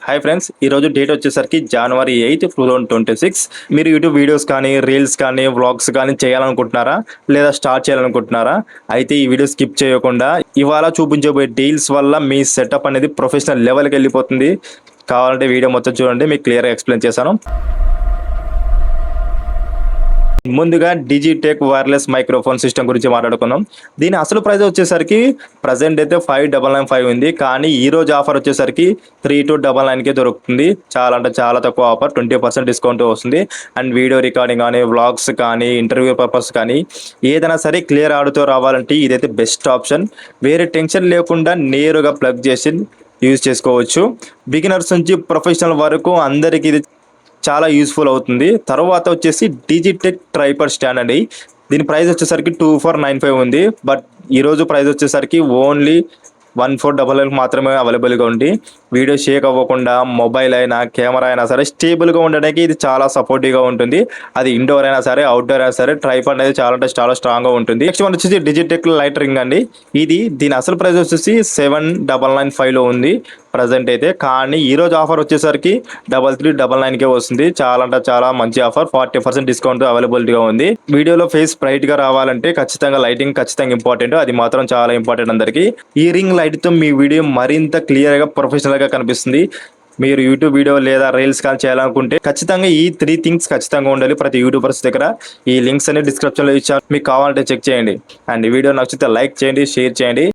Hi friends, ఈరోజు date వచ్చేసరికి జనవరి 8, 2026. మీరు యూట్యూబ్ వీడియోస్ కానీ రీల్స్ కానీ వ్లాగ్స్ కానీ చేయాలనుకుంటున్నారా లేదా స్టార్ట్ చేయాలనుకుంటున్నారా? అయితే ఈ వీడియో స్కిప్ చేయకుండా ఇవాళ చూపించబోయే డీల్స్ వల్ల మీ సెటప్ అనేది ప్రొఫెషనల్ లెవెల్కి వెళ్ళిపోతుంది. కావాలంటే వీడియో మొత్తం చూడండి, మీకు క్లియర్గా ఎక్స్ప్లెయిన్ చేశాను. ముందుగా డిజిటెక్ వైర్లెస్ మైక్రోఫోన్ సిస్టమ్ గురించి మాట్లాడుకుందాం. దీని అసలు ప్రైస్ వచ్చేసరికి ప్రజెంట్ అయితే 5,995 ఉంది, కానీ ఈ రోజు ఆఫర్ వచ్చేసరికి 3,299కే దొరుకుతుంది. చాలా అంటే చాలా తక్కువ ఆఫర్, 20% డిస్కౌంట్ వస్తుంది. అండ్ వీడియో రికార్డింగ్ కానీ వ్లాగ్స్ కానీ ఇంటర్వ్యూ పర్పస్ కానీ ఏదైనా సరే క్లియర్ ఆడుతూ రావాలంటే ఇదైతే బెస్ట్ ఆప్షన్. వేరే టెన్షన్ లేకుండా నేరుగా ప్లగ్ చేసి యూజ్ చేసుకోవచ్చు. బిగినర్స్ నుంచి ప్రొఫెషనల్ వరకు అందరికీ ఇది చాలా యూస్ఫుల్ అవుతుంది. తర్వాత వచ్చేసి డిజిటెక్ ట్రైపాడ్ స్టాండ్ అండి. దీని ప్రైస్ వచ్చేసరికి 2,495 ఉంది, బట్ ఈరోజు ప్రైస్ వచ్చేసరికి ఓన్లీ 1,499 మాత్రమే అవైలబుల్గా ఉంది. వీడియో షేక్ అవ్వకుండా మొబైల్ అయినా కెమెరా అయినా సరే స్టేబుల్గా ఉండడానికి ఇది చాలా సపోర్టివ్గా ఉంటుంది. అది ఇండోర్ అయినా సరే అవుట్డోర్ అయినా సరే ట్రైపాడ్ అనేది చాలా అంటే చాలా స్ట్రాంగ్గా ఉంటుంది. నెక్స్ట్ వన్ వచ్చేసి డిజిటెక్ లైట్ రింగ్ అండి. దీని అసలు ప్రైస్ వచ్చేసి 7,995లో ఉంది ప్రజెంట్ అయితే, కానీ ఈరోజు ఆఫర్ వచ్చేసరికి 3,399కే వస్తుంది. చాలా అంటే చాలా మంచి ఆఫర్, 40% డిస్కౌంట్ అవైలబిలిటీగా ఉంది. వీడియోలో ఫేస్ బ్రైట్గా రావాలంటే ఖచ్చితంగా లైటింగ్ ఖచ్చితంగా ఇంపార్టెంట్, అది మాత్రం చాలా ఇంపార్టెంట్ అందరికీ. ఈ రింగ్ లైట్తో మీ వీడియో మరింత క్లియర్గా ప్రొఫెషనల్గా కనిపిస్తుంది. మీరు యూట్యూబ్ వీడియో లేదా రీల్స్ కానీ చేయాలనుకుంటే ఖచ్చితంగా ఈ 3 థింగ్స్ ఖచ్చితంగా ఉండాలి ప్రతి యూట్యూబర్స్ దగ్గర. ఈ లింక్స్ అన్ని డిస్క్రిప్షన్లో ఇచ్చాను, మీకు కావాలంటే చెక్ చేయండి. అండ్ ఈ వీడియో నచ్చితే లైక్ చేయండి, షేర్ చేయండి.